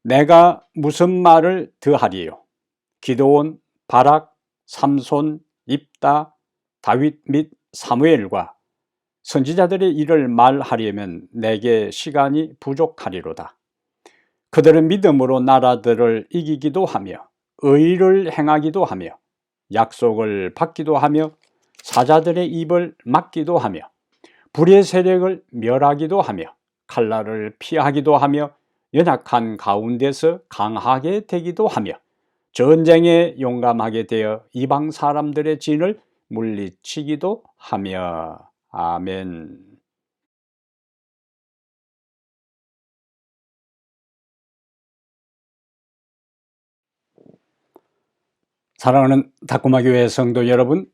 내가 무슨 말을 더하리요? 기드온, 바락, 삼손, 입다, 다윗 및 사무엘과 선지자들의 일을 말하려면 내게 시간이 부족하리로다. 그들은 믿음으로 나라들을 이기기도 하며 의를 행하기도 하며 약속을 받기도 하며 사자들의 입을 막기도 하며 불의 세력을 멸하기도 하며 칼날을 피하기도 하며 연약한 가운데서 강하게 되기도 하며 전쟁에 용감하게 되어 이방 사람들의 진을 물리치기도 하며. 아멘. 사랑하는 다꾸마교회 성도 여러분,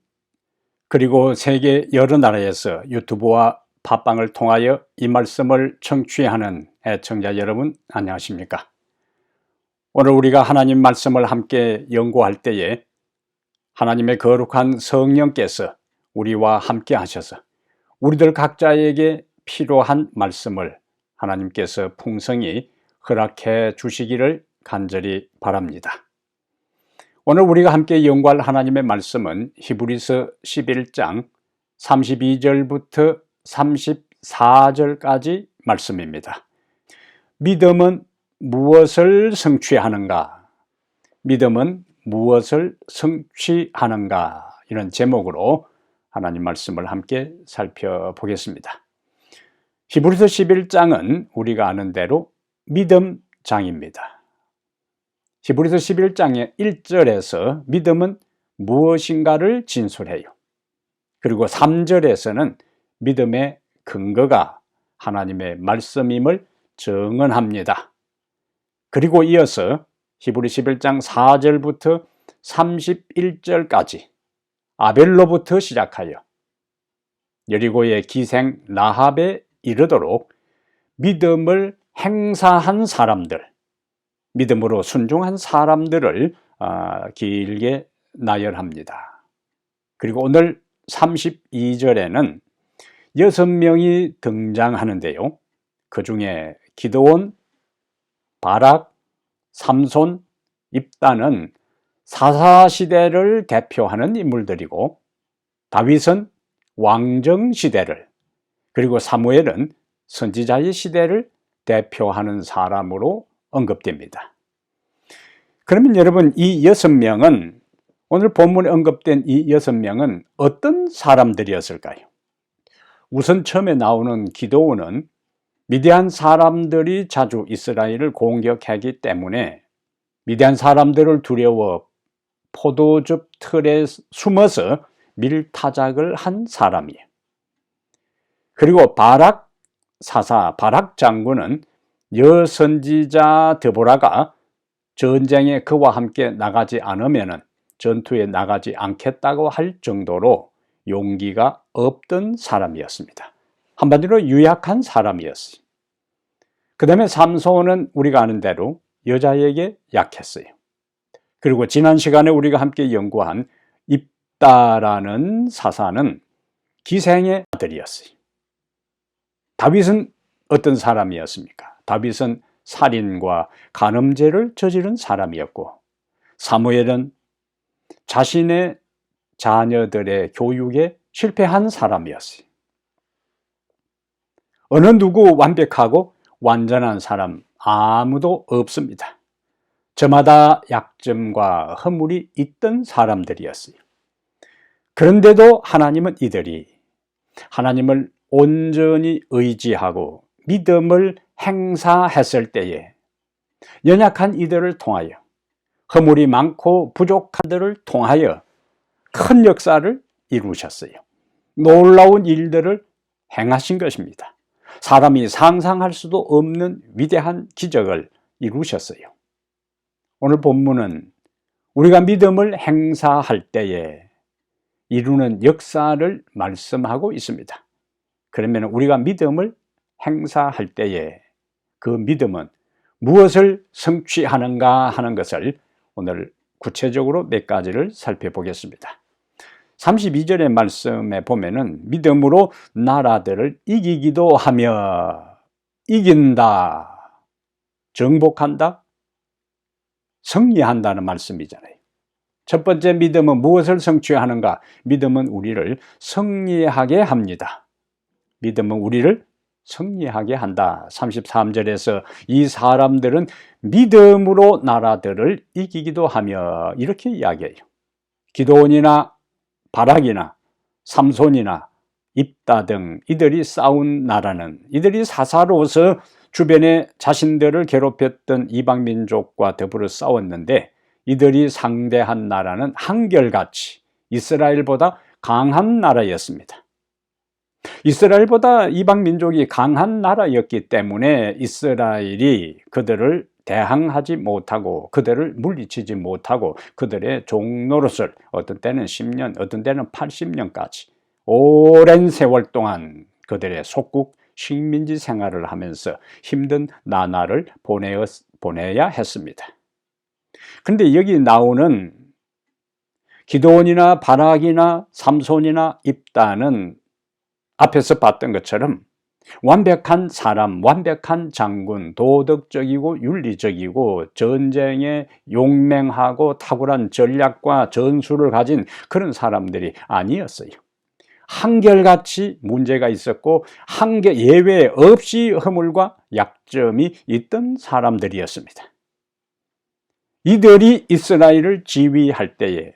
그리고 세계 여러 나라에서 유튜브와 팟빵을 통하여 이 말씀을 청취하는 애청자 여러분, 안녕하십니까? 오늘 우리가 하나님 말씀을 함께 연구할 때에 하나님의 거룩한 성령께서 우리와 함께 하셔서 우리들 각자에게 필요한 말씀을 하나님께서 풍성히 허락해 주시기를 간절히 바랍니다. 오늘 우리가 함께 연구할 하나님의 말씀은 히브리서 11장 32절부터 34절까지 말씀입니다. 믿음은 무엇을 성취하는가? 믿음은 무엇을 성취하는가? 이런 제목으로 하나님 말씀을 함께 살펴보겠습니다. 히브리서 11장은 우리가 아는 대로 믿음장입니다. 히브리서 11장의 1절에서 믿음은 무엇인가를 진술해요. 그리고 3절에서는 믿음의 근거가 하나님의 말씀임을 증언합니다. 그리고 이어서 히브리 11장 4절부터 31절까지 아벨로부터 시작하여 여리고의 기생 라합에 이르도록 믿음을 행사한 사람들, 믿음으로 순종한 사람들을 길게 나열합니다. 그리고 오늘 32절에는 6명이 등장하는데요. 그 중에 기드온, 바락, 삼손, 입다는 사사시대를 대표하는 인물들이고, 다윗은 왕정시대를, 그리고 사무엘은 선지자의 시대를 대표하는 사람으로 언급됩니다. 그러면 여러분, 이 6명은, 오늘 본문에 언급된 이 6명은 어떤 사람들이었을까요? 우선 처음에 나오는 기드온은 미디안 사람들이 자주 이스라엘을 공격하기 때문에 미디안 사람들을 두려워 포도즙 틀에 숨어서 밀타작을 한 사람이에요. 그리고 바락 사사, 바락 장군은 여선지자 드보라가 전쟁에 그와 함께 나가지 않으면 전투에 나가지 않겠다고 할 정도로 용기가 없던 사람이었습니다. 한마디로 유약한 사람이었어요. 그 다음에 삼손은 우리가 아는 대로 여자에게 약했어요. 그리고 지난 시간에 우리가 함께 연구한 입다라는 사사는 기생의 아들이었어요. 다윗은 어떤 사람이었습니까? 다윗은 살인과 간음죄를 저지른 사람이었고, 사무엘은 자신의 자녀들의 교육에 실패한 사람이었어요. 어느 누구 완벽하고 완전한 사람 아무도 없습니다. 저마다 약점과 허물이 있던 사람들이었어요. 그런데도 하나님은 이들이 하나님을 온전히 의지하고 믿음을 행사했을 때에 연약한 이들을 통하여, 허물이 많고 부족한 이들을 통하여 큰 역사를 이루셨어요. 놀라운 일들을 행하신 것입니다. 사람이 상상할 수도 없는 위대한 기적을 이루셨어요. 오늘 본문은 우리가 믿음을 행사할 때에 이루는 역사를 말씀하고 있습니다. 그러면 우리가 믿음을 행사할 때에 그 믿음은 무엇을 성취하는가 하는 것을 오늘 구체적으로 몇 가지를 살펴보겠습니다. 32절의 말씀에 보면은 믿음으로 나라들을 이기기도 하며, 이긴다, 정복한다, 승리한다는 말씀이잖아요. 첫 번째 믿음은 무엇을 성취하는가? 믿음은 우리를 승리하게 합니다. 믿음은 우리를 승리하게 한다. 33절에서 이 사람들은 믿음으로 나라들을 이기기도 하며 이렇게 이야기해요. 기드온이나 바락이나 삼손이나 입다 등 이들이 싸운 나라는, 이들이 사사로서 주변에 자신들을 괴롭혔던 이방민족과 더불어 싸웠는데, 이들이 상대한 나라는 한결같이 이스라엘보다 강한 나라였습니다. 이스라엘보다 이방민족이 강한 나라였기 때문에 이스라엘이 그들을 대항하지 못하고 그들을 물리치지 못하고 그들의 종노릇을 어떤 때는 10년, 어떤 때는 80년까지 오랜 세월 동안 그들의 속국 식민지 생활을 하면서 힘든 나날을 보내야 했습니다. 그런데 여기 나오는 기드온이나 바락이나 삼손이나 입다는 앞에서 봤던 것처럼 완벽한 사람, 완벽한 장군, 도덕적이고 윤리적이고 전쟁에 용맹하고 탁월한 전략과 전술을 가진 그런 사람들이 아니었어요. 한결같이 문제가 있었고 예외 없이 허물과 약점이 있던 사람들이었습니다. 이들이 이스라엘을 지휘할 때에,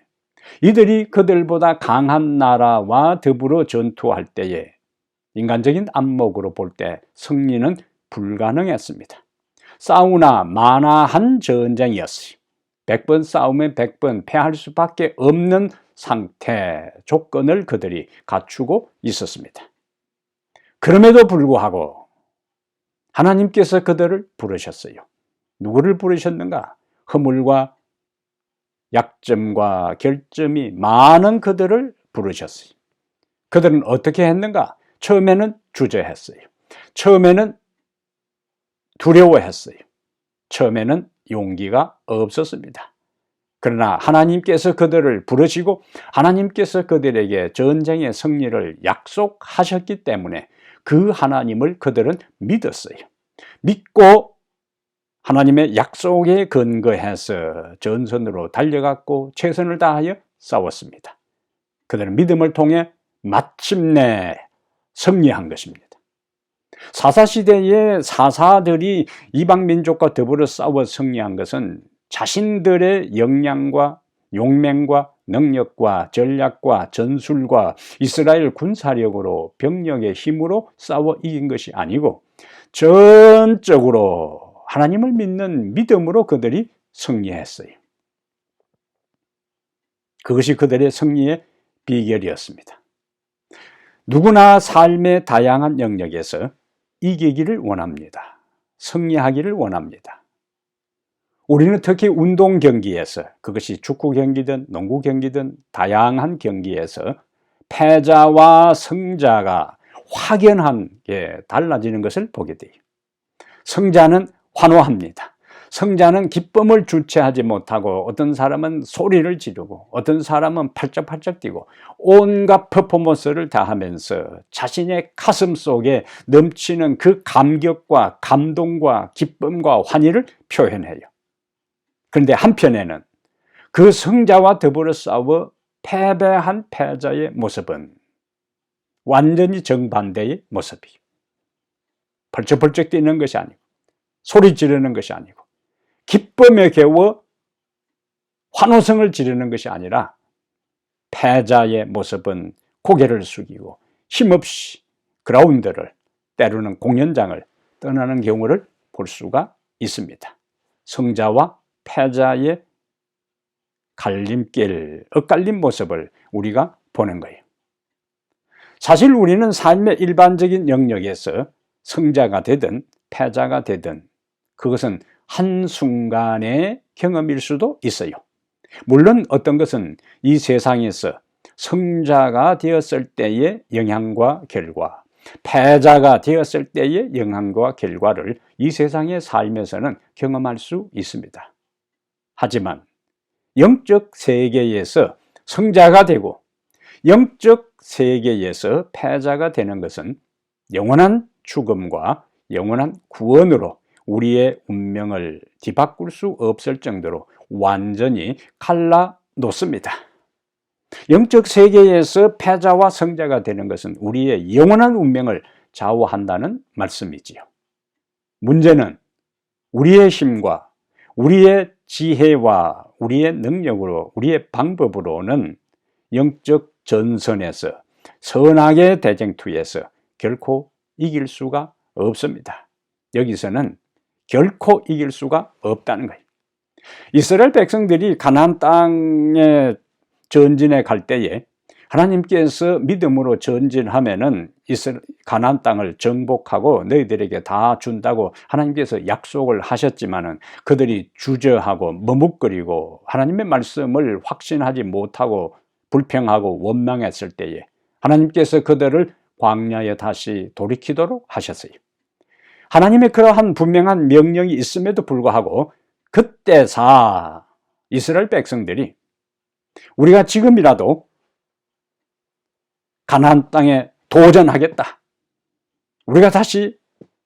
이들이 그들보다 강한 나라와 더불어 전투할 때에 인간적인 안목으로 볼 때 승리는 불가능했습니다. 싸우나 마나한 전쟁이었어요. 100번 싸우면 100번 패할 수밖에 없는 상태, 조건을 그들이 갖추고 있었습니다. 그럼에도 불구하고 하나님께서 그들을 부르셨어요. 누구를 부르셨는가? 허물과 약점과 결점이 많은 그들을 부르셨어요. 그들은 어떻게 했는가? 처음에는 주저했어요. 처음에는 두려워했어요. 처음에는 용기가 없었습니다. 그러나 하나님께서 그들을 부르시고 하나님께서 그들에게 전쟁의 승리를 약속하셨기 때문에 그 하나님을 그들은 믿었어요. 믿고 하나님의 약속에 근거해서 전선으로 달려갔고 최선을 다하여 싸웠습니다. 그들은 믿음을 통해 마침내 승리한 것입니다. 사사시대의 사사들이 이방민족과 더불어 싸워 승리한 것은 자신들의 역량과 용맹과 능력과 전략과 전술과 이스라엘 군사력으로 병력의 힘으로 싸워 이긴 것이 아니고 전적으로 하나님을 믿는 믿음으로 그들이 승리했어요. 그것이 그들의 승리의 비결이었습니다. 누구나 삶의 다양한 영역에서 이기기를 원합니다. 승리하기를 원합니다. 우리는 특히 운동 경기에서, 그것이 축구 경기든 농구 경기든 다양한 경기에서 패자와 승자가 확연하게 달라지는 것을 보게 돼요. 승자는 환호합니다. 승자는 기쁨을 주체하지 못하고 어떤 사람은 소리를 지르고 어떤 사람은 팔짝팔짝 뛰고 온갖 퍼포먼스를 다하면서 자신의 가슴 속에 넘치는 그 감격과 감동과 기쁨과 환희를 표현해요. 그런데 한편에는 그 승자와 더불어 싸워 패배한 패자의 모습은 완전히 정반대의 모습이에요. 벌쩍벌쩍 뛰는 것이 아니고 소리 지르는 것이 아니고 기쁨에 겨워 환호성을 지르는 것이 아니라 패자의 모습은 고개를 숙이고 힘없이 그라운드를, 때로는 공연장을 떠나는 경우를 볼 수가 있습니다. 승자와 패자의 갈림길, 엇갈린 모습을 우리가 보는 거예요. 사실 우리는 삶의 일반적인 영역에서 승자가 되든 패자가 되든 그것은 한순간의 경험일 수도 있어요. 물론 어떤 것은 이 세상에서 승자가 되었을 때의 영향과 결과, 패자가 되었을 때의 영향과 결과를 이 세상의 삶에서는 경험할 수 있습니다. 하지만 영적 세계에서 승자가 되고 영적 세계에서 패자가 되는 것은 영원한 죽음과 영원한 구원으로 우리의 운명을 뒤바꿀 수 없을 정도로 완전히 갈라놓습니다. 영적 세계에서 패자와 승자가 되는 것은 우리의 영원한 운명을 좌우한다는 말씀이지요. 문제는 우리의 힘과 우리의 지혜와 우리의 능력으로, 우리의 방법으로는 영적 전선에서, 선악의 대쟁투에서 결코 이길 수가 없습니다. 여기서는 결코 이길 수가 없다는 거예요. 이스라엘 백성들이 가나안 땅에 전진해 갈 때에 하나님께서 믿음으로 전진하면은 가나안 땅을 정복하고 너희들에게 다 준다고 하나님께서 약속을 하셨지만은 그들이 주저하고 머뭇거리고 하나님의 말씀을 확신하지 못하고 불평하고 원망했을 때에 하나님께서 그들을 광야에 다시 돌이키도록 하셨어요. 하나님의 그러한 분명한 명령이 있음에도 불구하고 그때사 이스라엘 백성들이 우리가 지금이라도 가나안 땅에 도전하겠다, 우리가 다시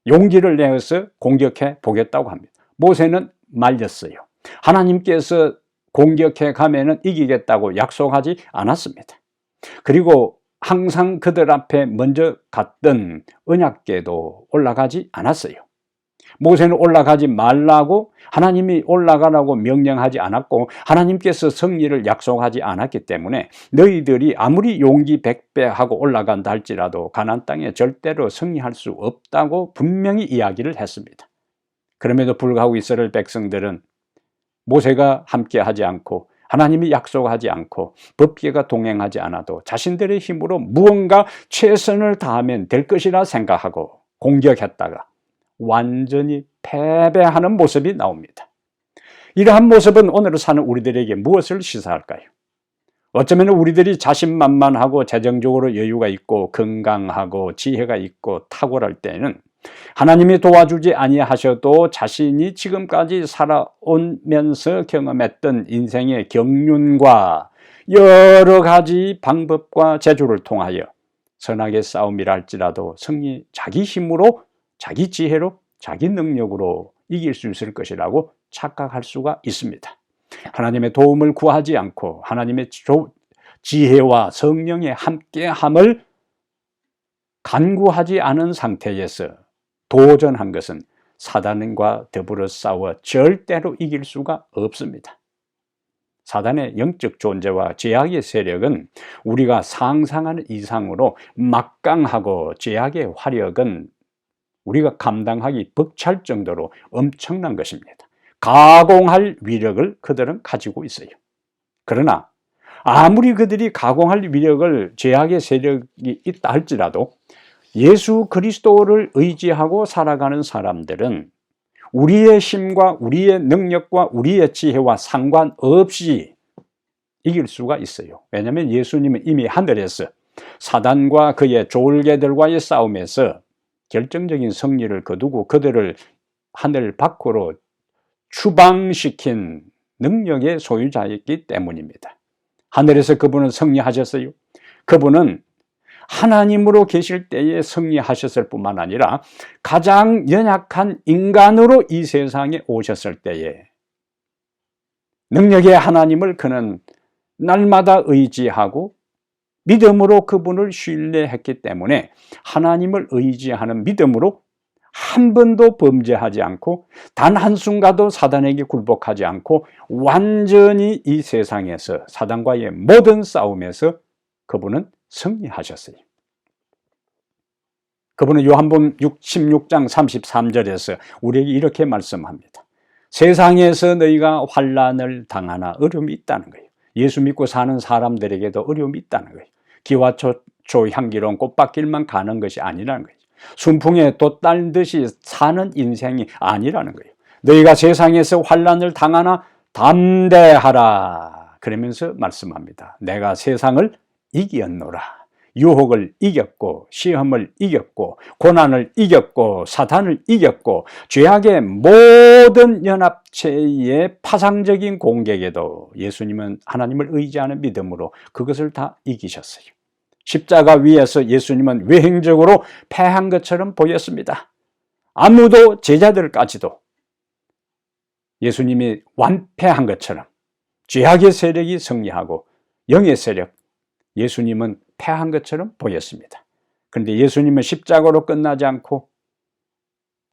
용기를 내어서 공격해 보겠다고 합니다. 모세는 말렸어요. 하나님께서 공격해 가면은 이기겠다고 약속하지 않았습니다. 그리고 항상 그들 앞에 먼저 갔던 언약궤도 올라가지 않았어요. 모세는 올라가지 말라고 하나님이 올라가라고 명령하지 않았고 하나님께서 승리를 약속하지 않았기 때문에 너희들이 아무리 용기 백배하고 올라간다 할지라도 가나안 땅에 절대로 승리할 수 없다고 분명히 이야기를 했습니다. 그럼에도 불구하고 이스라엘 백성들은 모세가 함께하지 않고 하나님이 약속하지 않고 법궤가 동행하지 않아도 자신들의 힘으로 무언가 최선을 다하면 될 것이라 생각하고 공격했다가 완전히 패배하는 모습이 나옵니다. 이러한 모습은 오늘 사는 우리들에게 무엇을 시사할까요? 어쩌면 우리들이 자신만만하고 재정적으로 여유가 있고 건강하고 지혜가 있고 탁월할 때는 하나님이 도와주지 아니하셔도 자신이 지금까지 살아오면서 경험했던 인생의 경륜과 여러 가지 방법과 재주를 통하여 선악의 싸움이라 할지라도 자기 힘으로, 자기 지혜로, 자기 능력으로 이길 수 있을 것이라고 착각할 수가 있습니다. 하나님의 도움을 구하지 않고 하나님의 지혜와 성령의 함께함을 간구하지 않은 상태에서 도전한 것은 사단과 더불어 싸워 절대로 이길 수가 없습니다. 사단의 영적 존재와 죄악의 세력은 우리가 상상하는 이상으로 막강하고 죄악의 화력은 우리가 감당하기 벅찰 정도로 엄청난 것입니다. 가공할 위력을 그들은 가지고 있어요. 그러나 아무리 그들이 가공할 위력을, 죄악의 세력이 있다 할지라도 예수 그리스도를 의지하고 살아가는 사람들은 우리의 힘과 우리의 능력과 우리의 지혜와 상관없이 이길 수가 있어요. 왜냐하면 예수님은 이미 하늘에서 사단과 그의 졸개들과의 싸움에서 결정적인 승리를 거두고 그들을 하늘 밖으로 추방시킨 능력의 소유자였기 때문입니다. 하늘에서 그분은 승리하셨어요. 그분은 하나님으로 계실 때에 승리하셨을 뿐만 아니라 가장 연약한 인간으로 이 세상에 오셨을 때에 능력의 하나님을 그는 날마다 의지하고 믿음으로 그분을 신뢰했기 때문에 하나님을 의지하는 믿음으로 한 번도 범죄하지 않고 단 한순간도 사단에게 굴복하지 않고 완전히 이 세상에서 사단과의 모든 싸움에서 그분은 승리하셨어요. 그분은 요한복음 16장 33절에서 우리에게 이렇게 말씀합니다. 세상에서 너희가 환난을 당하나 어려움이 있다는 거예요. 예수 믿고 사는 사람들에게도 어려움이 있다는 거예요. 기와초 향기로운 꽃밭길만 가는 것이 아니라는 거예요. 순풍에 돛달 듯이 사는 인생이 아니라는 거예요. 너희가 세상에서 환난을 당하나 담대하라 그러면서 말씀합니다. 내가 세상을 이겼노라. 유혹을 이겼고 시험을 이겼고 고난을 이겼고 사탄을 이겼고 죄악의 모든 연합체의 파상적인 공격에도 예수님은 하나님을 의지하는 믿음으로 그것을 다 이기셨어요. 십자가 위에서 예수님은 외행적으로 패한 것처럼 보였습니다. 아무도 제자들까지도 예수님이 완패한 것처럼 죄악의 세력이 승리하고 영의 세력, 예수님은 패한 것처럼 보였습니다. 그런데 예수님은 십자가로 끝나지 않고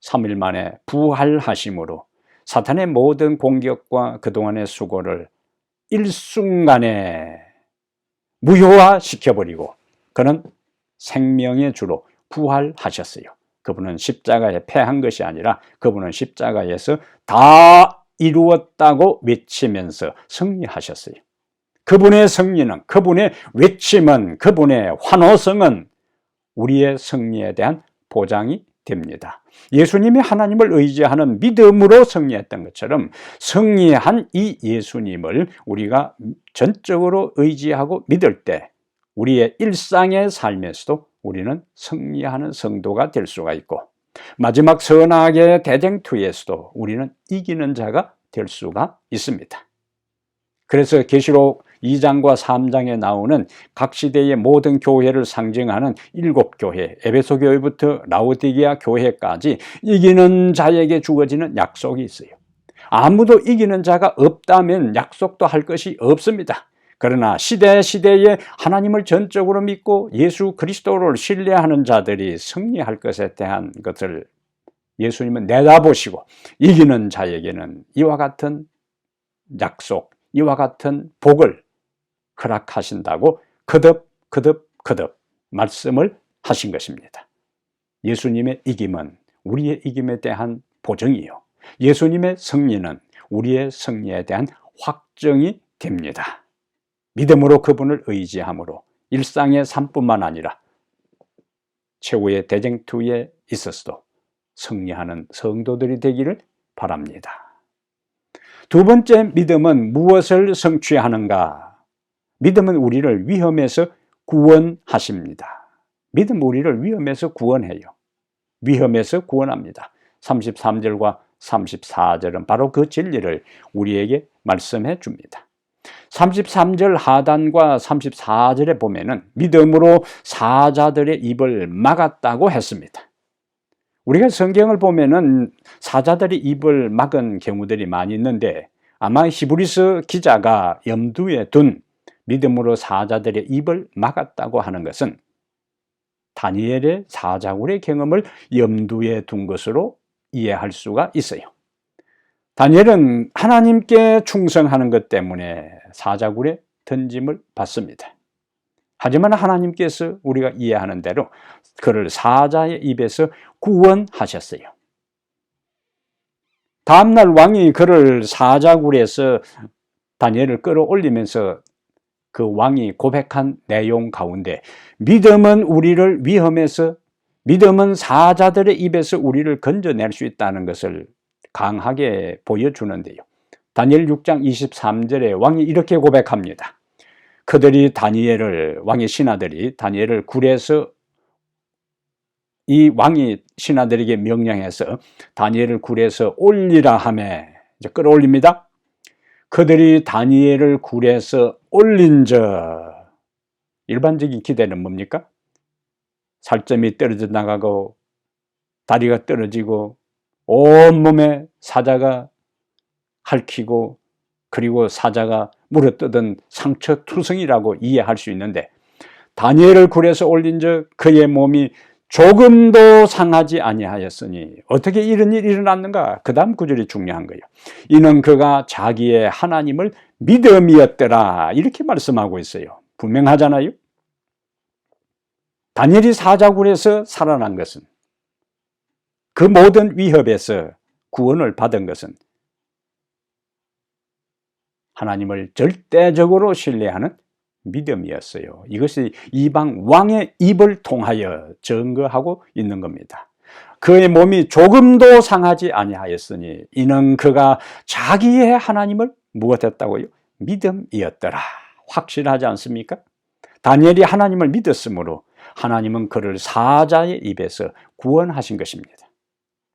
3일 만에 부활하심으로 사탄의 모든 공격과 그동안의 수고를 일순간에 무효화시켜버리고 그는 생명의 주로 부활하셨어요. 그분은 십자가에 패한 것이 아니라 그분은 십자가에서 다 이루었다고 외치면서 승리하셨어요. 그분의 승리는, 그분의 외침은, 그분의 환호성은 우리의 승리에 대한 보장이 됩니다. 예수님이 하나님을 의지하는 믿음으로 승리했던 것처럼 승리한 이 예수님을 우리가 전적으로 의지하고 믿을 때 우리의 일상의 삶에서도 우리는 승리하는 성도가 될 수가 있고 마지막 선악의 대쟁투에서도 우리는 이기는 자가 될 수가 있습니다. 그래서 계시록 2장과 3장에 나오는 각 시대의 모든 교회를 상징하는 7교회, 에베소 교회부터 라오디게아 교회까지 이기는 자에게 주어지는 약속이 있어요. 아무도 이기는 자가 없다면 약속도 할 것이 없습니다. 그러나 시대시대에 하나님을 전적으로 믿고 예수 그리스도를 신뢰하는 자들이 승리할 것에 대한 것을 예수님은 내다보시고 이기는 자에게는 이와 같은 약속, 이와 같은 복을 허락하신다고 거듭 말씀을 하신 것입니다. 예수님의 이김은 우리의 이김에 대한 보증이요, 예수님의 승리는 우리의 승리에 대한 확정이 됩니다. 믿음으로 그분을 의지함으로 일상의 삶뿐만 아니라 최후의 대쟁투에 있어서도 승리하는 성도들이 되기를 바랍니다. 두 번째 믿음은 무엇을 성취하는가? 믿음은 우리를 위험에서 구원하십니다. 믿음은 우리를 위험에서 구원해요. 위험에서 구원합니다. 33절과 34절은 바로 그 진리를 우리에게 말씀해 줍니다. 33절 하단과 34절에 보면은 믿음으로 사자들의 입을 막았다고 했습니다. 우리가 성경을 보면은 사자들의 입을 막은 경우들이 많이 있는데 아마 히브리서 기자가 염두에 둔 믿음으로 사자들의 입을 막았다고 하는 것은 다니엘의 사자굴의 경험을 염두에 둔 것으로 이해할 수가 있어요. 다니엘은 하나님께 충성하는 것 때문에 사자굴에 던짐을 받습니다. 하지만 하나님께서 우리가 이해하는 대로 그를 사자의 입에서 구원하셨어요. 다음날 왕이 그를 사자굴에서 다니엘을 끌어올리면서 그 왕이 고백한 내용 가운데 믿음은 우리를 위험에서, 믿음은 사자들의 입에서 우리를 건져낼 수 있다는 것을 강하게 보여주는데요. 다니엘 6장 23절에 왕이 이렇게 고백합니다. 그들이 다니엘을, 왕의 신하들이 다니엘을 굴에서, 이 왕이 신하들에게 명령해서 다니엘을 굴에서 올리라 하며 이제 끌어올립니다. 그들이 다니엘을 굴에서 올린저, 일반적인 기대는 뭡니까? 살점이 떨어져 나가고 다리가 떨어지고 온몸에 사자가 핥히고 그리고 사자가 물어뜯은 상처투성이라고 이해할 수 있는데 다니엘을 굴에서 올린 적 그의 몸이 조금도 상하지 아니하였으니 어떻게 이런 일이 일어났는가? 그 다음 구절이 중요한 거예요. 이는 그가 자기의 하나님을 믿음이었더라, 이렇게 말씀하고 있어요. 분명하잖아요. 다니엘이 사자굴에서 살아난 것은, 그 모든 위협에서 구원을 받은 것은 하나님을 절대적으로 신뢰하는 믿음이었어요. 이것이 이방 왕의 입을 통하여 증거하고 있는 겁니다. 그의 몸이 조금도 상하지 아니하였으니 이는 그가 자기의 하나님을 무엇했다고요? 믿음이었더라. 확실하지 않습니까? 다니엘이 하나님을 믿었으므로 하나님은 그를 사자의 입에서 구원하신 것입니다.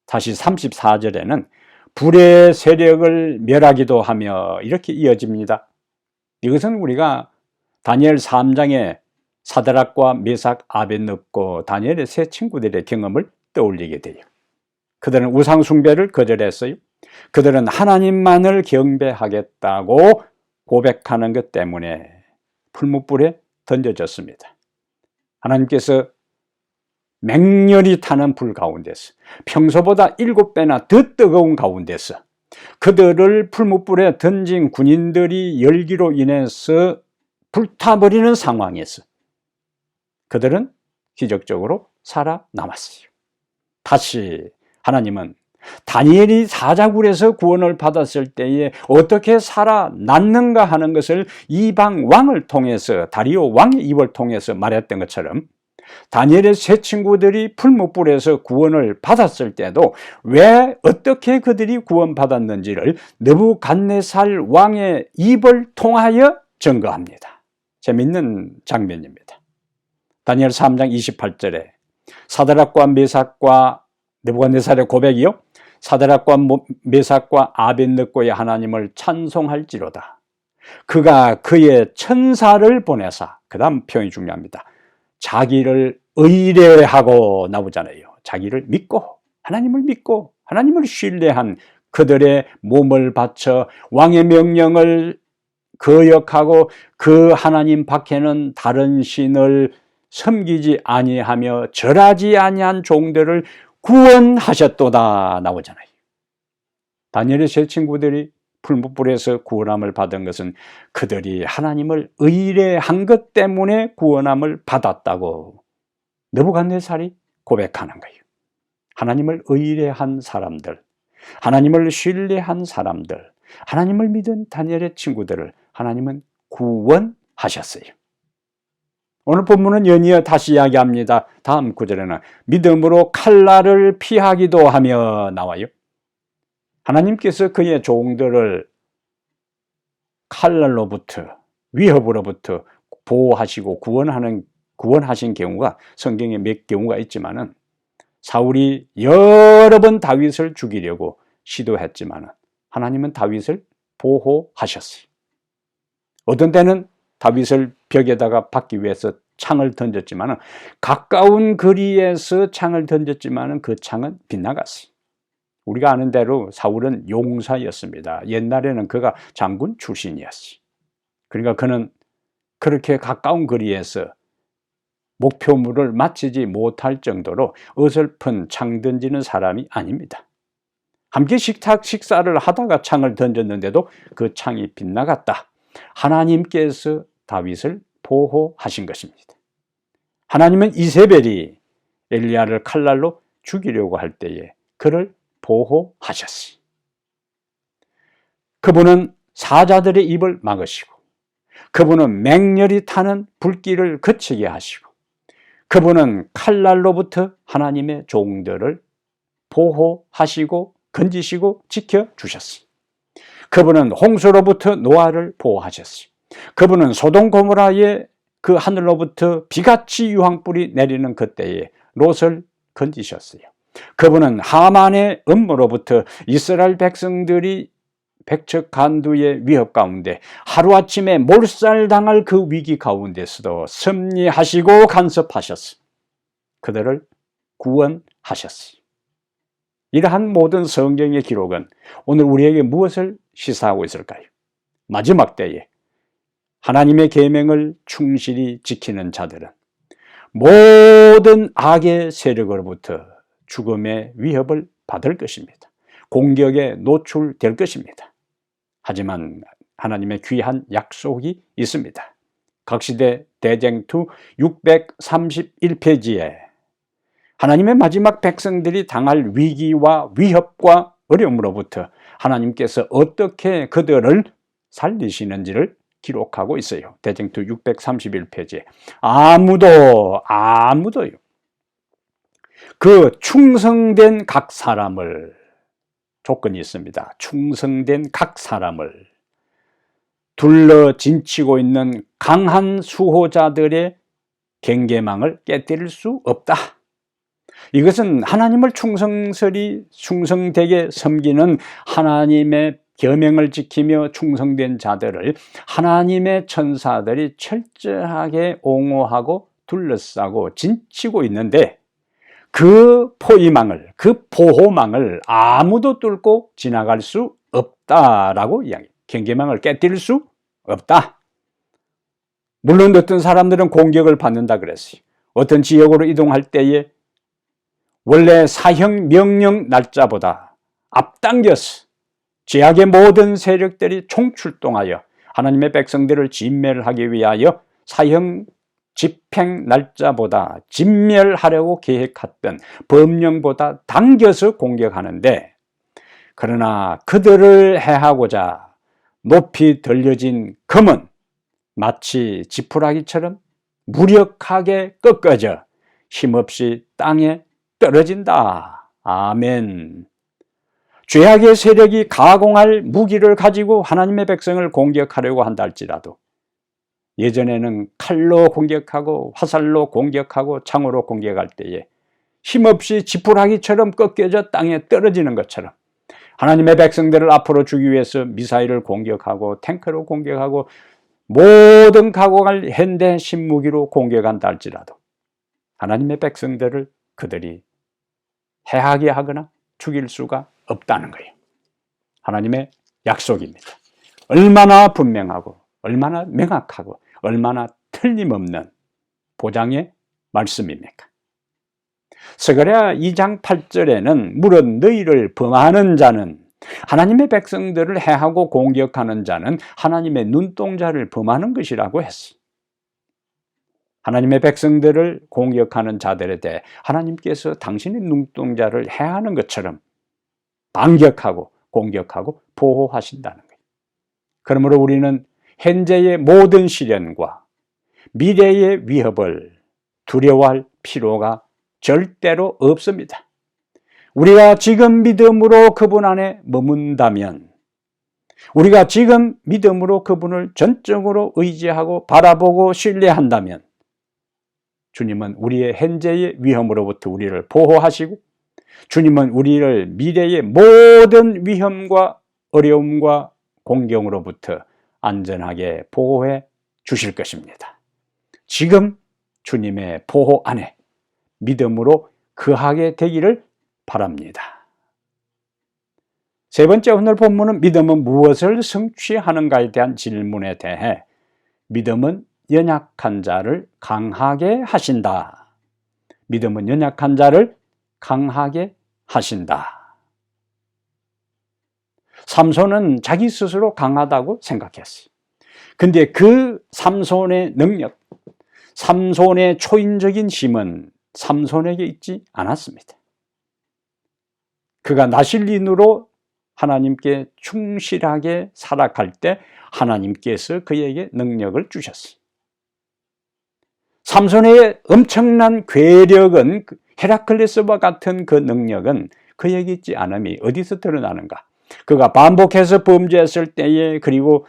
다시 34절에는 불의 세력을 멸하기도 하며 이렇게 이어집니다. 이것은 우리가 다니엘 3장에 사드락과 메삭, 아벳느고 다니엘의 세 친구들의 경험을 떠올리게 돼요. 그들은 우상 숭배를 거절했어요. 그들은 하나님만을 경배하겠다고 고백하는 것 때문에 풀무불에 던져졌습니다. 하나님께서 맹렬히 타는 불 가운데서, 평소보다 7배나 더 뜨거운 가운데서 그들을 풀무불에 던진 군인들이 열기로 인해서 불타버리는 상황에서 그들은 기적적으로 살아남았어요. 다시 하나님은 다니엘이 사자굴에서 구원을 받았을 때에 어떻게 살아났는가 하는 것을 이방 왕을 통해서, 다리오 왕의 입을 통해서 말했던 것처럼, 다니엘의 세 친구들이 풀무불에서 구원을 받았을 때도 왜 어떻게 그들이 구원받았는지를 느부갓네살 왕의 입을 통하여 증거합니다. 재밌는 장면입니다. 다니엘 3장 28절에 사드락과 메삭과 느부갓네살의 고백이요, 사드락과 메삭과 아벳느고의 하나님을 찬송할지로다. 그가 그의 천사를 보내사, 그 다음 표현이 중요합니다. 자기를 의뢰하고 나오잖아요. 자기를 믿고, 하나님을 믿고 하나님을 신뢰한 그들의 몸을 바쳐 왕의 명령을 거역하고 그 하나님 밖에는 다른 신을 섬기지 아니하며 절하지 아니한 종들을 구원하셨도다 나오잖아요. 다니엘의 세 친구들이 풀무불에서 구원함을 받은 것은 그들이 하나님을 의뢰한 것 때문에 구원함을 받았다고 느부갓네살이 고백하는 거예요. 하나님을 의뢰한 사람들, 하나님을 신뢰한 사람들, 하나님을 믿은 다니엘의 친구들을 하나님은 구원하셨어요. 오늘 본문은 연이어 다시 이야기합니다. 다음 구절에는 믿음으로 칼날을 피하기도 하며 나와요. 하나님께서 그의 종들을 칼날로부터, 위협으로부터 보호하시고 구원하신 경우가 성경에 몇 경우가 있지만은, 사울이 여러 번 다윗을 죽이려고 시도했지만은 하나님은 다윗을 보호하셨어요. 어떤 때는 다윗을 벽에다가 박기 위해서 창을 던졌지만은, 가까운 거리에서 창을 던졌지만은 그 창은 빗나갔어요. 우리가 아는 대로 사울은 용사였습니다. 옛날에는 그가 장군 출신이었어요. 그러니까 그는 그렇게 가까운 거리에서 목표물을 맞추지 못할 정도로 어설픈 창 던지는 사람이 아닙니다. 함께 식사를 하다가 창을 던졌는데도 그 창이 빗나갔다. 하나님께서 다윗을 보호하신 것입니다. 하나님은 이세벨이 엘리야를 칼날로 죽이려고 할 때에 그를 보호하셨어요. 그분은 사자들의 입을 막으시고, 그분은 맹렬히 타는 불길을 그치게 하시고, 그분은 칼날로부터 하나님의 종들을 보호하시고 건지시고 지켜주셨어요. 그분은 홍수로부터 노아를 보호하셨어요. 그분은 소돔 고모라의 그 하늘로부터 비같이 유황불이 내리는 그때에 롯을 건지셨어요. 그분은 하만의 음모로부터 이스라엘 백성들이 백척간두의 위협 가운데 하루아침에 몰살당할 그 위기 가운데서도 섭리하시고 간섭하셨어요. 그들을 구원하셨어요. 이러한 모든 성경의 기록은 오늘 우리에게 무엇을 시사하고 있을까요? 마지막 때에 하나님의 계명을 충실히 지키는 자들은 모든 악의 세력으로부터 죽음의 위협을 받을 것입니다. 공격에 노출될 것입니다. 하지만 하나님의 귀한 약속이 있습니다. 각시대 대쟁투 631페이지에 하나님의 마지막 백성들이 당할 위기와 위협과 어려움으로부터 하나님께서 어떻게 그들을 살리시는지를 기록하고 있어요. 대쟁투 631페이지에 아무도요, 그 충성된 각 사람을, 조건이 있습니다. 충성된 각 사람을 둘러 진치고 있는 강한 수호자들의 경계망을 깨뜨릴 수 없다. 이것은 하나님을 충성되게 섬기는, 하나님의 계명을 지키며 충성된 자들을 하나님의 천사들이 철저하게 옹호하고 둘러싸고 진치고 있는데, 그 포위망을, 그 보호망을 아무도 뚫고 지나갈 수 없다라고 이야기해요. 경계망을 깨뜨릴 수 없다. 물론 어떤 사람들은 공격을 받는다 그랬어요. 어떤 지역으로 이동할 때에 원래 사형 명령 날짜보다 앞당겨서 죄악의 모든 세력들이 총출동하여 하나님의 백성들을 진멸하기 위하여 사형 집행 날짜보다 진멸하려고 계획했던 법령보다 당겨서 공격하는데, 그러나 그들을 해하고자 높이 들려진 검은 마치 지푸라기처럼 무력하게 꺾어져 힘없이 땅에 떨어진다. 아멘. 죄악의 세력이 가공할 무기를 가지고 하나님의 백성을 공격하려고 한다 할지라도, 예전에는 칼로 공격하고 화살로 공격하고 창으로 공격할 때에 힘없이 지푸라기처럼 꺾여져 땅에 떨어지는 것처럼 하나님의 백성들을 앞으로 주기 위해서 미사일을 공격하고 탱크로 공격하고 모든 가공할 현대 신무기로 공격한다 할지라도 하나님의 백성들을 그들이 해하게 하거나 죽일 수가 없다는 거예요. 하나님의 약속입니다. 얼마나 분명하고 얼마나 명확하고 얼마나 틀림없는 보장의 말씀입니까? 스가랴 2장 8절에는 무릇 너희를 범하는 자는, 하나님의 백성들을 해하고 공격하는 자는 하나님의 눈동자를 범하는 것이라고 했어요. 하나님의 백성들을 공격하는 자들에 대해 하나님께서 당신의 눈동자를 해하는 것처럼 반격하고 공격하고 보호하신다는 거예요. 그러므로 우리는 현재의 모든 시련과 미래의 위협을 두려워할 필요가 절대로 없습니다. 우리가 지금 믿음으로 그분 안에 머문다면, 우리가 지금 믿음으로 그분을 전적으로 의지하고 바라보고 신뢰한다면, 주님은 우리의 현재의 위험으로부터 우리를 보호하시고, 주님은 우리를 미래의 모든 위험과 어려움과 공경으로부터 안전하게 보호해 주실 것입니다. 지금 주님의 보호 안에 믿음으로 거하게 되기를 바랍니다. 세 번째, 오늘 본문은 믿음은 무엇을 성취하는가에 대한 질문에 대해 믿음은 연약한 자를 강하게 하신다. 믿음은 연약한 자를 강하게 하신다. 삼손은 자기 스스로 강하다고 생각했어요. 근데 그 삼손의 능력, 삼손의 초인적인 힘은 삼손에게 있지 않았습니다. 그가 나실린으로 하나님께 충실하게 살아갈 때 하나님께서 그에게 능력을 주셨어요. 삼손의 엄청난 괴력은, 헤라클레스와 같은 그 능력은 그에게 있지 않음이 어디서 드러나는가? 그가 반복해서 범죄했을 때에, 그리고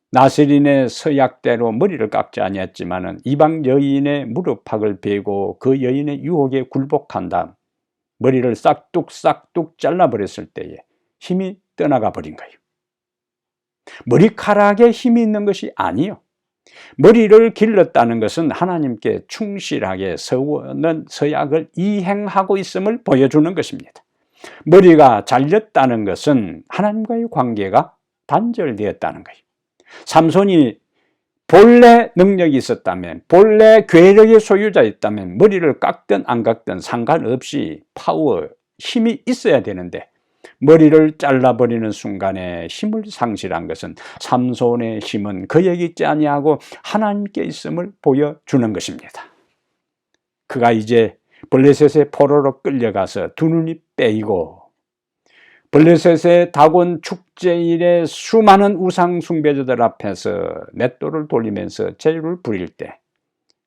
나세린의 서약대로 머리를 깎지 아니했지만은 이방 여인의 무릎팍을 베고 그 여인의 유혹에 굴복한 다음 머리를 싹둑 잘라버렸을 때에 힘이 떠나가 버린 거예요. 머리카락에 힘이 있는 것이 아니요, 머리를 길렀다는 것은 하나님께 충실하게 서는 서약을 이행하고 있음을 보여주는 것입니다. 머리가 잘렸다는 것은 하나님과의 관계가 단절되었다는 거예요. 삼손이 본래 능력이 있었다면, 본래 괴력의 소유자였다면 머리를 깎든 안 깎든 상관없이 파워, 힘이 있어야 되는데 머리를 잘라버리는 순간에 힘을 상실한 것은 삼손의 힘은 그에게 있지 아니하고 하나님께 있음을 보여주는 것입니다. 그가 이제 블레셋의 포로로 끌려가서 두 눈이 빼이고 블레셋의 다곤 축제일에 수많은 우상 숭배자들 앞에서 맷돌을 돌리면서 제를 부릴 때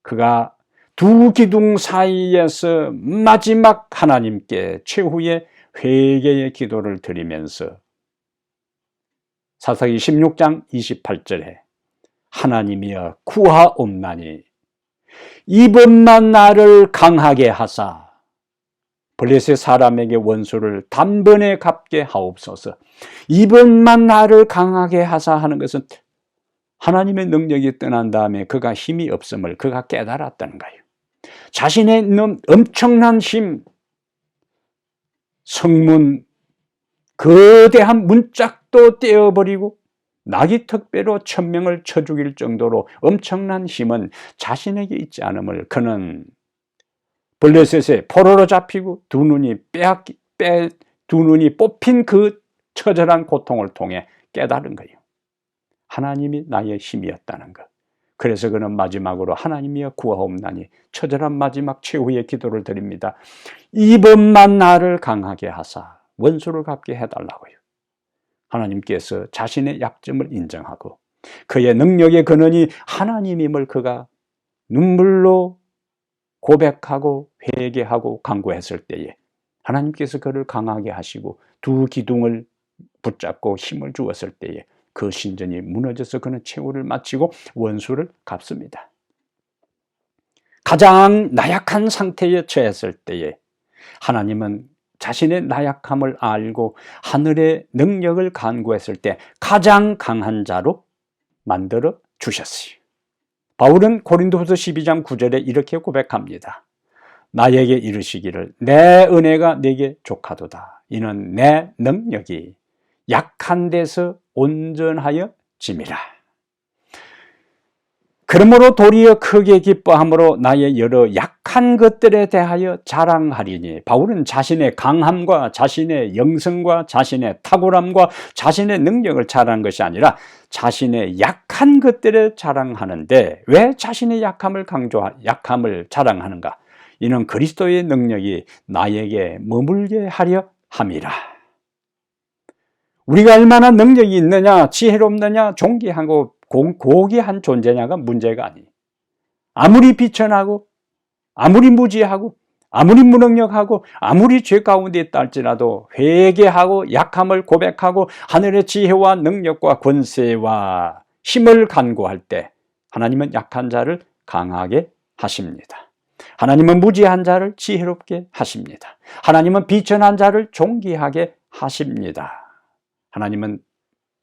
그가 두 기둥 사이에서 마지막 하나님께 최후의 회개의 기도를 드리면서 사사기 16장 28절에 하나님이여 구하옵나니 이번만 나를 강하게 하사 블레셋 사람에게 원수를 단번에 갚게 하옵소서. 이번만 나를 강하게 하사 하는 것은 하나님의 능력이 떠난 다음에 그가 힘이 없음을 그가 깨달았다는 거예요. 자신의 엄청난 힘, 성문 거대한 문짝도 떼어버리고 나귀 턱배로 천명을 쳐 죽일 정도로 엄청난 힘은 자신에게 있지 않음을 그는 블레셋에 포로로 잡히고 두 눈이 뽑힌 그 처절한 고통을 통해 깨달은 거예요. 하나님이 나의 힘이었다는 것. 그래서 그는 마지막으로 하나님이여 구하옵나니 처절한 마지막 최후의 기도를 드립니다. 이번만 나를 강하게 하사 원수를 갚게 해달라고요. 하나님께서 자신의 약점을 인정하고 그의 능력의 근원이 하나님임을 그가 눈물로 고백하고 회개하고 간구했을 때에 하나님께서 그를 강하게 하시고 두 기둥을 붙잡고 힘을 주었을 때에 그 신전이 무너져서 그는 최후를 마치고 원수를 갚습니다. 가장 나약한 상태에 처했을 때에 하나님은 자신의 나약함을 알고 하늘의 능력을 간구했을 때 가장 강한 자로 만들어 주셨어요. 바울은 고린도후서 12장 9절에 이렇게 고백합니다. 나에게 이르시기를 내 은혜가 네게 족하도다. 이는 내 능력이 약한 데서 온전하여 짐이라. 그러므로 도리어 크게 기뻐함으로 나의 여러 약한 것들에 대하여 자랑하리니 바울은 자신의 강함과 자신의 영성과 자신의 탁월함과 자신의 능력을 자랑한 것이 아니라 자신의 약한 것들에 자랑하는데 왜 자신의 약함을 자랑하는가? 이는 그리스도의 능력이 나에게 머물게 하려 함이라. 우리가 얼마나 능력이 있느냐, 지혜롭느냐, 존귀하고 고귀한 존재냐가 문제가 아니에요. 아무리 비천하고 아무리 무지하고 아무리 무능력하고 아무리 죄 가운데 있다 할지라도 회개하고 약함을 고백하고 하늘의 지혜와 능력과 권세와 힘을 간구할 때 하나님은 약한 자를 강하게 하십니다. 하나님은 무지한 자를 지혜롭게 하십니다. 하나님은 비천한 자를 존귀하게 하십니다. 하나님은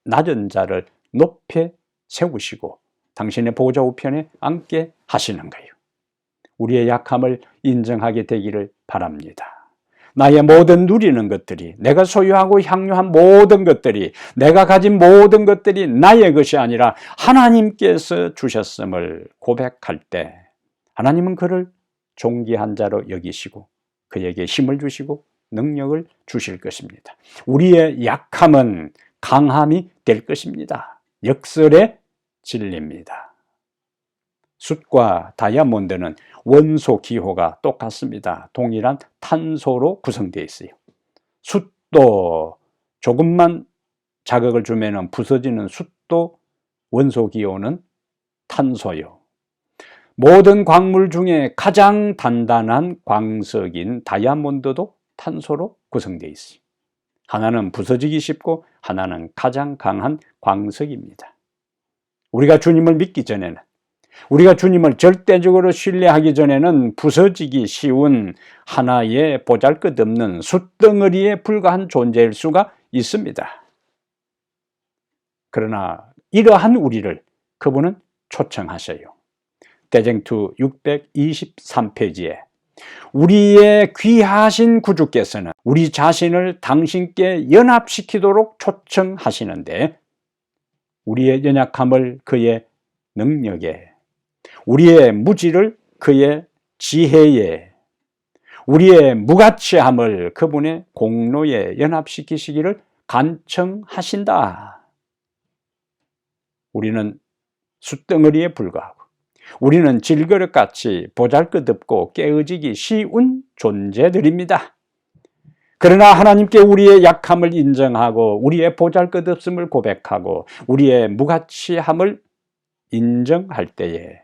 낮은 자를 높여 세우시고 당신의 보좌 우편에 앉게 하시는 거예요. 우리의 약함을 인정하게 되기를 바랍니다. 나의 모든 누리는 것들이, 내가 소유하고 향유한 모든 것들이, 내가 가진 모든 것들이 나의 것이 아니라 하나님께서 주셨음을 고백할 때 하나님은 그를 존귀한 자로 여기시고 그에게 힘을 주시고 능력을 주실 것입니다. 우리의 약함은 강함이 될 것입니다. 역설의 진리입니다. 숯과 다이아몬드는 원소 기호가 똑같습니다. 동일한 탄소로 구성되어 있어요. 숯도 조금만 자극을 주면 부서지는 숯도 원소 기호는 탄소요. 모든 광물 중에 가장 단단한 광석인 다이아몬드도 탄소로 구성되어 있어요. 하나는 부서지기 쉽고 하나는 가장 강한 광석입니다. 우리가 주님을 믿기 전에는, 우리가 주님을 절대적으로 신뢰하기 전에는 부서지기 쉬운 하나의 보잘것없는 숯덩어리에 불과한 존재일 수가 있습니다. 그러나 이러한 우리를 그분은 초청하셔요. 대쟁투 623페이지에 우리의 귀하신 구주께서는 우리 자신을 당신께 연합시키도록 초청하시는데 우리의 연약함을 그의 능력에, 우리의 무지를 그의 지혜에, 우리의 무가치함을 그분의 공로에 연합시키시기를 간청하신다. 우리는 숯덩어리에 불과하고 우리는 질그릇같이 보잘것없고 깨어지기 쉬운 존재들입니다. 그러나 하나님께 우리의 약함을 인정하고 우리의 보잘것없음을 고백하고 우리의 무가치함을 인정할 때에,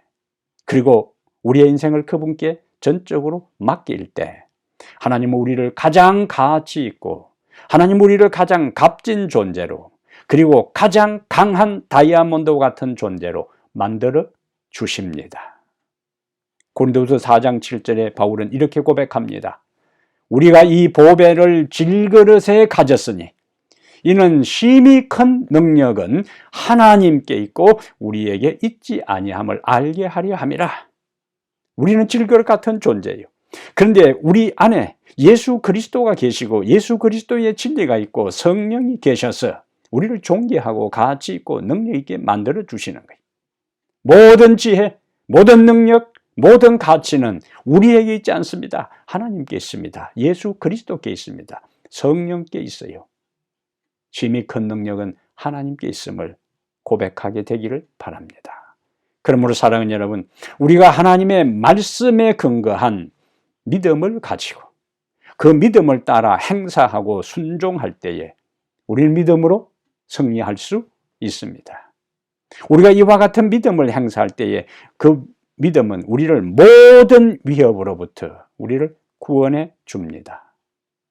그리고 우리의 인생을 그분께 전적으로 맡길 때 하나님은 우리를 가장 가치 있고 하나님 우리를 가장 값진 존재로 그리고 가장 강한 다이아몬드와 같은 존재로 만들어 주십니다. 고린도후서 4장 7절에 바울은 이렇게 고백합니다. 우리가 이 보배를 질그릇에 가졌으니 이는 심히 큰 능력은 하나님께 있고 우리에게 있지 아니함을 알게 하려 함이라. 우리는 질그릇 같은 존재예요. 그런데 우리 안에 예수 그리스도가 계시고 예수 그리스도의 진리가 있고 성령이 계셔서 우리를 존귀하고 가치 있고 능력 있게 만들어 주시는 거예요. 모든 지혜, 모든 능력, 모든 가치는 우리에게 있지 않습니다. 하나님께 있습니다. 예수 그리스도께 있습니다. 성령께 있어요. 심히 큰 능력은 하나님께 있음을 고백하게 되기를 바랍니다. 그러므로 사랑하는 여러분, 우리가 하나님의 말씀에 근거한 믿음을 가지고 그 믿음을 따라 행사하고 순종할 때에 우리는 믿음으로 승리할 수 있습니다. 우리가 이와 같은 믿음을 행사할 때에 그 믿음은 우리를 모든 위협으로부터 우리를 구원해 줍니다.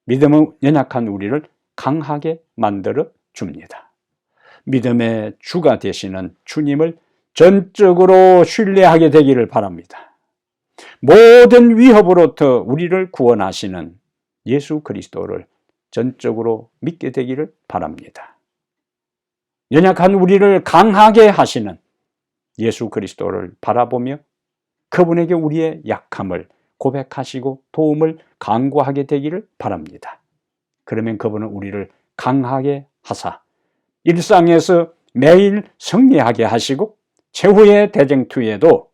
믿음은 연약한 우리를 강하게 만들어 줍니다. 믿음의 주가 되시는 주님을 전적으로 신뢰하게 되기를 바랍니다. 모든 위협으로부터 우리를 구원하시는 예수 그리스도를 전적으로 믿게 되기를 바랍니다. 연약한 우리를 강하게 하시는 예수 그리스도를 바라보며 그분에게 우리의 약함을 고백하시고 도움을 간구하게 되기를 바랍니다. 그러면 그분은 우리를 강하게 하사 일상에서 매일 승리하게 하시고 최후의 대쟁투에도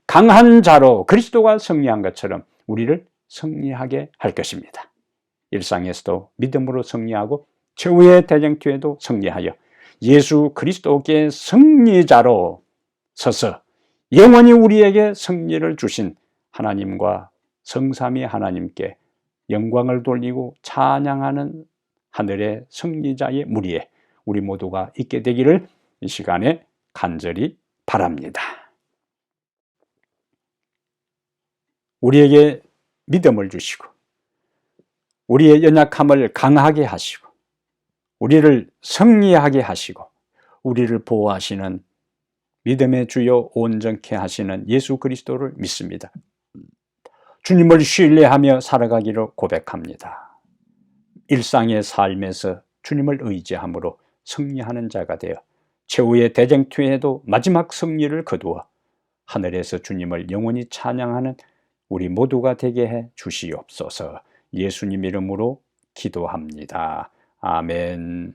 강한 자로 그리스도가 승리한 것처럼 우리를 승리하게 할 것입니다. 일상에서도 믿음으로 승리하고 최후의 대쟁투에도 승리하여 예수 그리스도께 승리자로 서서 영원히 우리에게 승리를 주신 하나님과 성삼위 하나님께 영광을 돌리고 찬양하는 하늘의 승리자의 무리에 우리 모두가 있게 되기를 이 시간에 간절히 바랍니다. 우리에게 믿음을 주시고 우리의 연약함을 강하게 하시고 우리를 승리하게 하시고 우리를 보호하시는 믿음의 주요 온전케 하시는 예수 그리스도를 믿습니다. 주님을 신뢰하며 살아가기를 고백합니다. 일상의 삶에서 주님을 의지함으로 승리하는 자가 되어 최후의 대쟁투에도 마지막 승리를 거두어 하늘에서 주님을 영원히 찬양하는 우리 모두가 되게 해 주시옵소서. 예수님 이름으로 기도합니다. 아멘.